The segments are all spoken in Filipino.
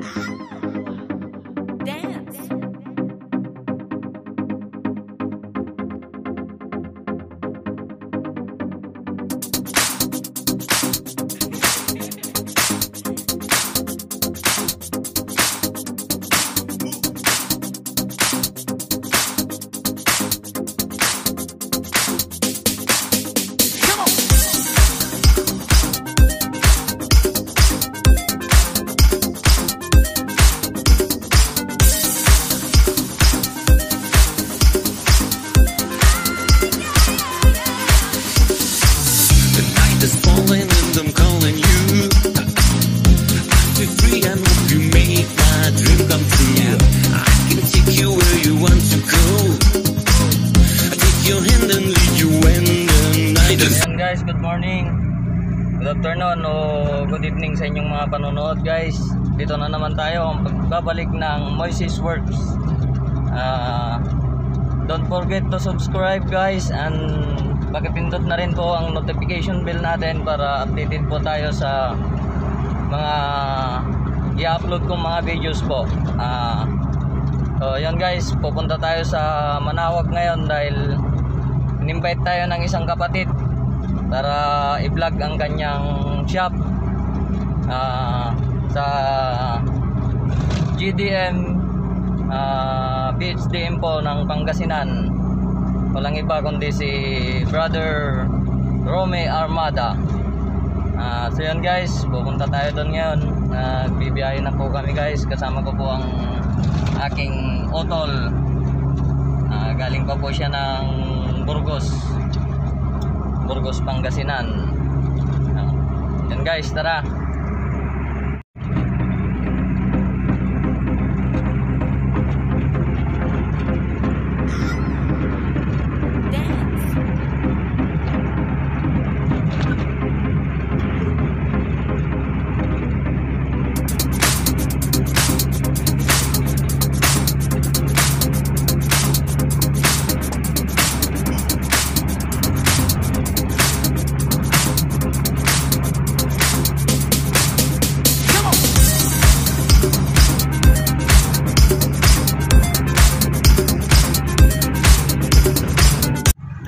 Dance. Is falling and I'm calling you. I feel free and hope you make my dream come true. I can take you where you want to go. I take your hand and lead you when the night is. Ayan guys, good morning, good afternoon o good evening sa inyong mga panonood guys. Dito na naman tayo ang pagbabalik ng Moises Works. Don't forget to subscribe guys, and pakipindot na rin po ang notification bell natin para updated po tayo sa mga i-upload kong mga videos po. So yun guys, pupunta tayo sa Manawag ngayon dahil in-invite tayo ng isang kapatid para i-vlog ang kanyang shop sa GDM BHDM po ng Pangasinan. Walang iba kundi si Brother Romy Armada. So yun guys, pupunta tayo doon ngayon. Bibiyahe na po kami guys. Kasama ko po ang aking utol. Galing pa po siya ng Burgos, Pangasinan. Yun guys, tara.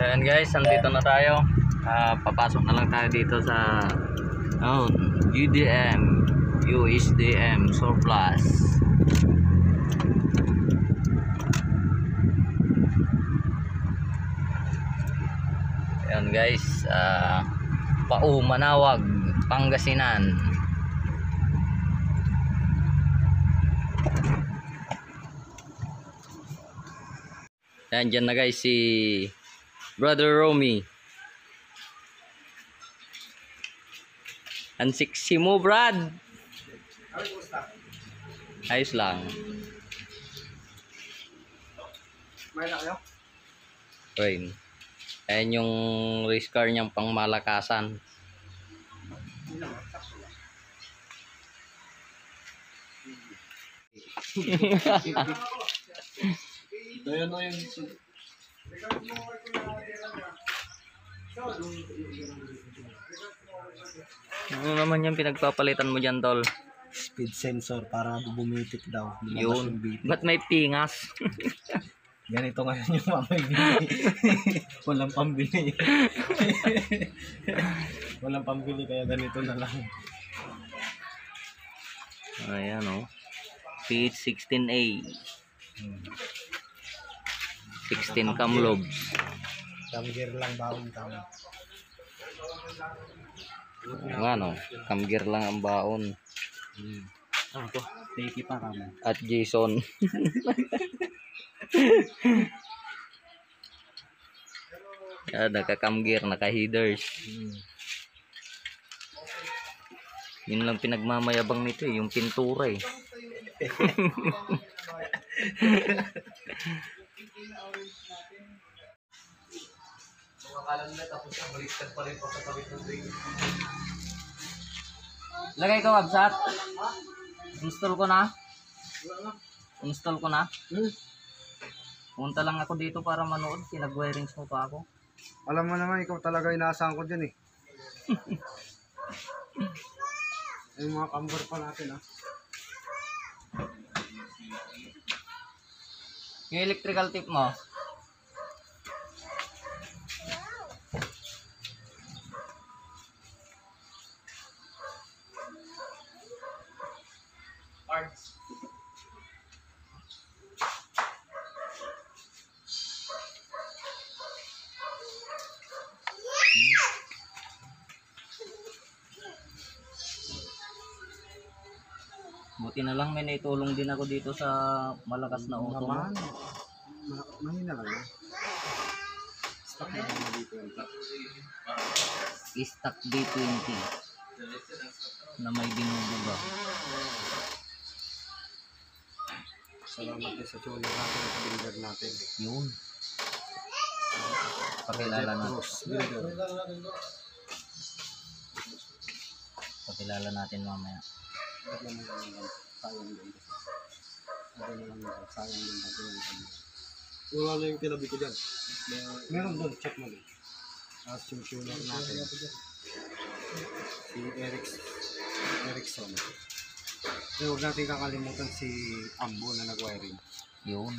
Ayan guys, nandito na tayo. Papasok na lang tayo dito sa GDM USDM Surplus. Ayan guys, Manawag, Pangasinan. Ayan, dyan na guys si Brother Romy. Ang sexy mo, Brad. Ayos lang. May na kayo? Rain. Ayan yung race car niyang pang malakasan. Doon o yung Ano naman yung pinagpapalitan mo dyan, tol? speed sensor para bumitik daw. Yun. Ba't may pingas? Ganito ngayon yung mamimili. Walang pambili. Walang pambili kaya ganito na lang. Ayan o. PH16A. 16 camlobs. Camgear lang baon kami. Ano? Camgear lang ang baon. Ito, take pa kami. At Jason. Naka-camgear, naka-headers. Yun lang pinagmamayabang nito yung pintura eh. Lagay ko website. Install ko na. Install ko na. Punta lang ako dito para manood. Pinag-wirings mo pa ako. Alam mo naman, ikaw talaga inaasahan ko dyan eh. Yung mga camber pa natin ah. Yung electrical tip mo. Buti na lang may naitulong din ako dito sa malakas na auto mo. Naman. Mahina lang yun. Stock na naman dito yung truck. Stock D20 na may binubuga. Salamat din sa tuloy natin at builder natin. Yun. Pakilala natin. Bruce Builder. Pakilala natin mamaya. Sayang din. Sayang din. Wala na yung tinabi ko dyan. Meron doon, check mo doon. Tapos yung tuner natin. Si Erickson. Huwag natin kakalimutan si Ambo na nag-wiring. Yun.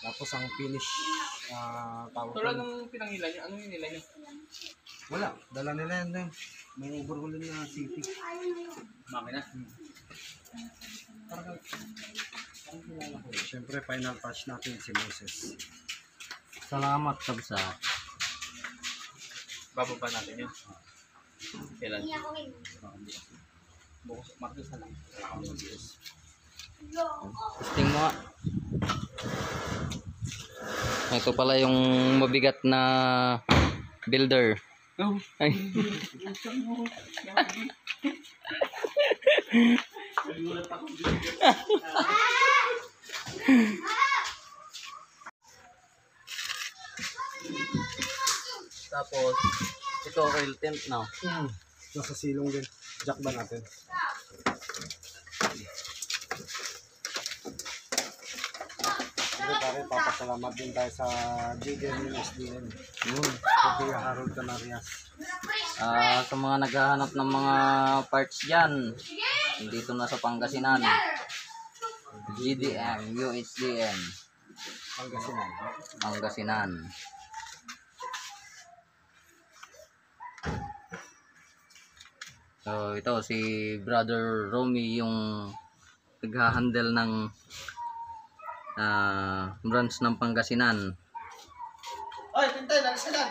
Tapos ang finish tawag Wala doon. nang pinangila niya. Ano yung nila niya? Wala, dala nila yan doon. May overhaul na city. Makina. Siyempre, final touch natin si Moses. Salamat Kabsa. Bababa natin yun. Kailan? Bukas, Martes na lang. Testing mo. Ito pala yung mabigat na builder. Oh. Ay. Tapos ito oil tent na. Nasa silong din. Jack ba natin? Pero pare, papasalamat din tayo sa GDN and SDN. Yun. Kuya Harold Canarias. Sa mga naghahanap ng mga parts dyan, dito na sa Pangasinan. GDM, UHDM, Pangasinan. Pangasinan. So ito si Brother Romy yung naghahandle ng branch ng Pangasinan. Ay, pintay, nagsilan!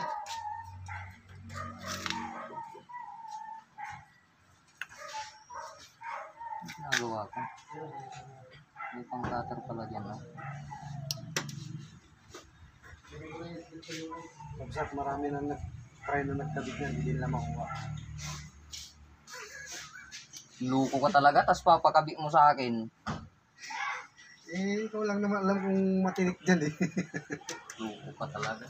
Nagawa ko. May pang cutter pala dyan, no? Pagsak marami na nag-try na nagkabit yan, hindi nila makuha. Luko ka talaga, tas papakabit mo sa akin. Eh, ikaw lang naman alam kung matinik dyan eh. Luko ka talaga.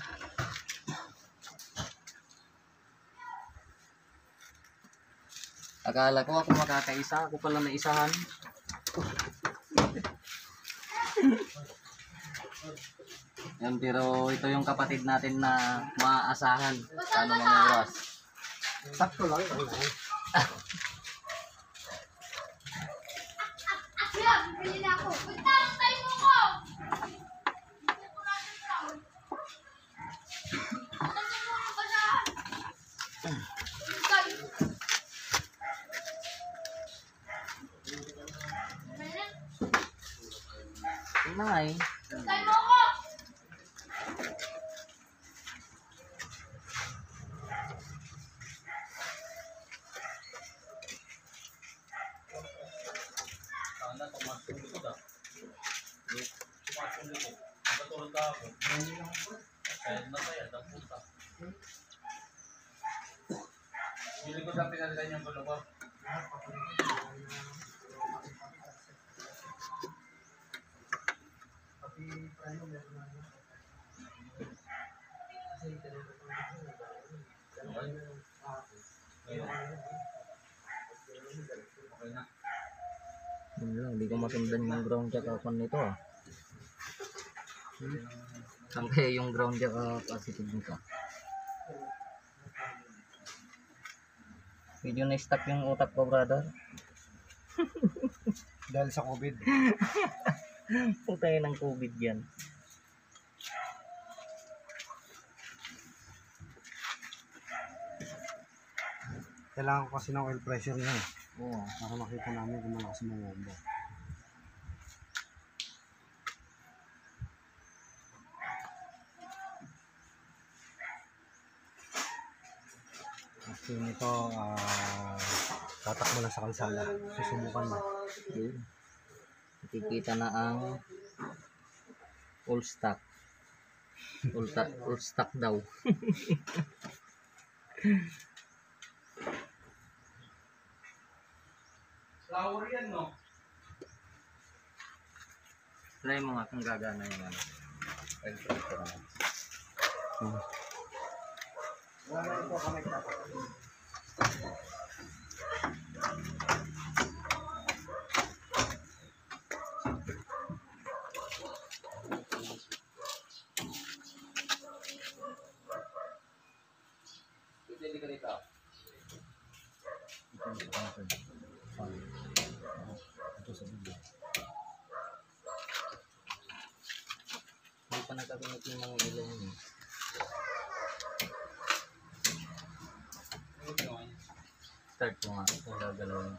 Akala ko ako makakaisa, ako pala naisahan. Yan, pero ito yung kapatid natin na maaasahan. Paano mga oras? Sakto lang. Yun na nga eh. Bili ko sa pinalitan yung gulo ko. Yun lang, hindi ko masundan yung ground jack akon nito ah. Saan kaya yung ground jack positive nito? Medyo na-stuck yung utak ko, brother. Dahil sa COVID. Putay ng COVID yan. Kailangan ko kasi ng oil pressure niya eh. Oo. Para makita namin kung malakas mo bomba. Kasi nito, tatakbo lang sa kalsada. Susubukan mo. Yun. Nakikita na ang all stock. All stock daw. Flower yan, no? Try mo nga kung gagana yung ano. Oil pressure na. Wala ito connect na. Hindi ka dito. Ito sa video. Hindi pa nagkagamit yung mga ilaw niya. Start mo nga kung gagalawin.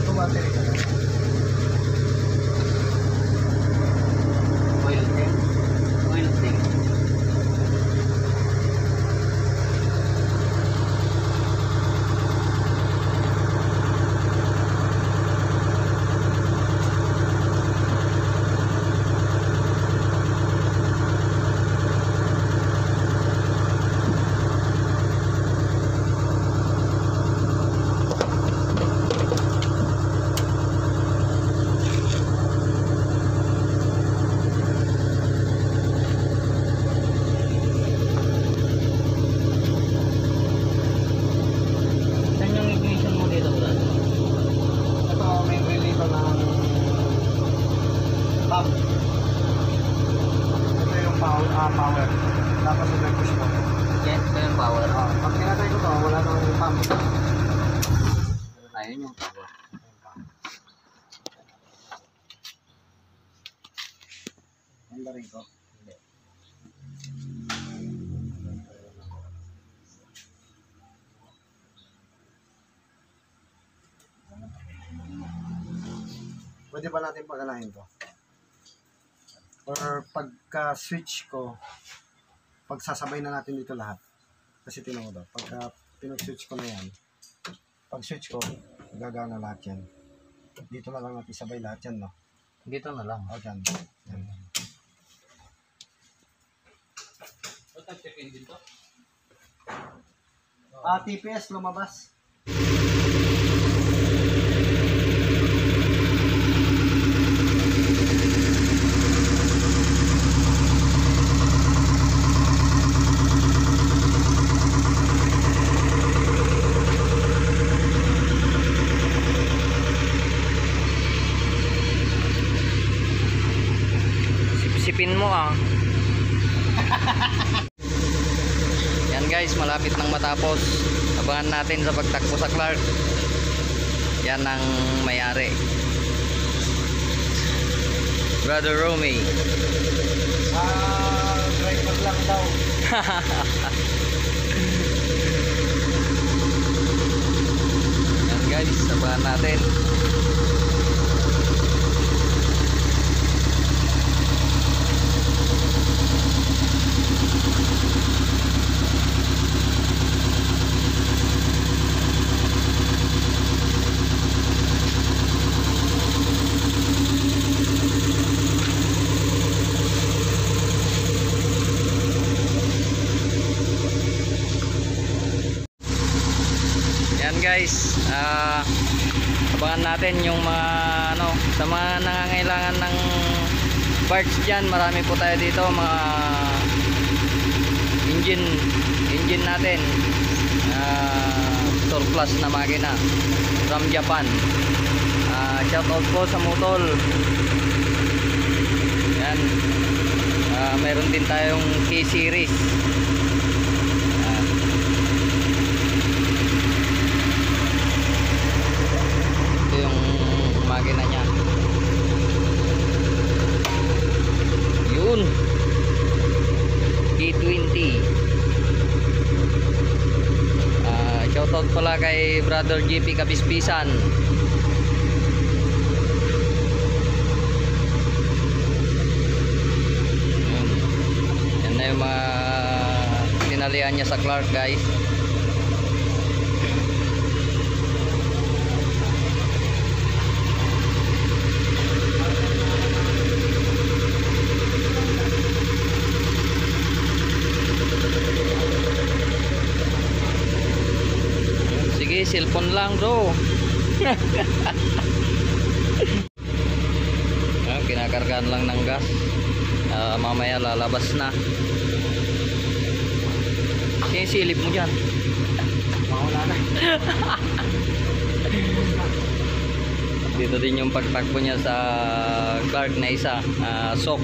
Ito battery ka na. Oil tank. Oil tank. Saan yung ignition mo dito, Brad? Ito may relay ng pump. Ito yung power. Tapos may push mo. Yes, ito yung power. Pag pinatay ko to, wala nang pump. Ayun yung power. Ang rin ko. Pwede ba natin paganahin to? Or pagka-switch ko, pagsasabay na natin dito lahat. Kasi tinan mo daw, pagka pinag-switch ko na yan, pag-switch ko, gagana lahat yan. Dito na lang natin sabay lahat yan, no? Dito na lang. O, dyan. Yan. Ito, check-in din to. TPS lumabas. Sipin mo ah. Yan guys, malapit nang matapos. Abangan natin sa pagtakbo sa Clark. Yan ang may-ari. Brother Romy. Driver lang daw. Yan guys, abangan natin. guys, abangan natin yung mga ano, sa mga nangangailangan ng parts dyan. Marami po tayo dito, mga engine natin, surplus na makina from Japan. Shout out po sa Mutol. Yan, meron din tayong K-series. Ito yung makina nya. Yun, K20. Shoutout pala kay Brother JP Kapispisan. Yan na yung mga tinalian niya sa Clark, guys. Sige, cellphone lang bro. Kinakargaan lang ng gas. Mamaya lalabas na. Yung silip mo dyan. Wala na. Dito din yung pagtakbo niya sa Clark na isa, sok.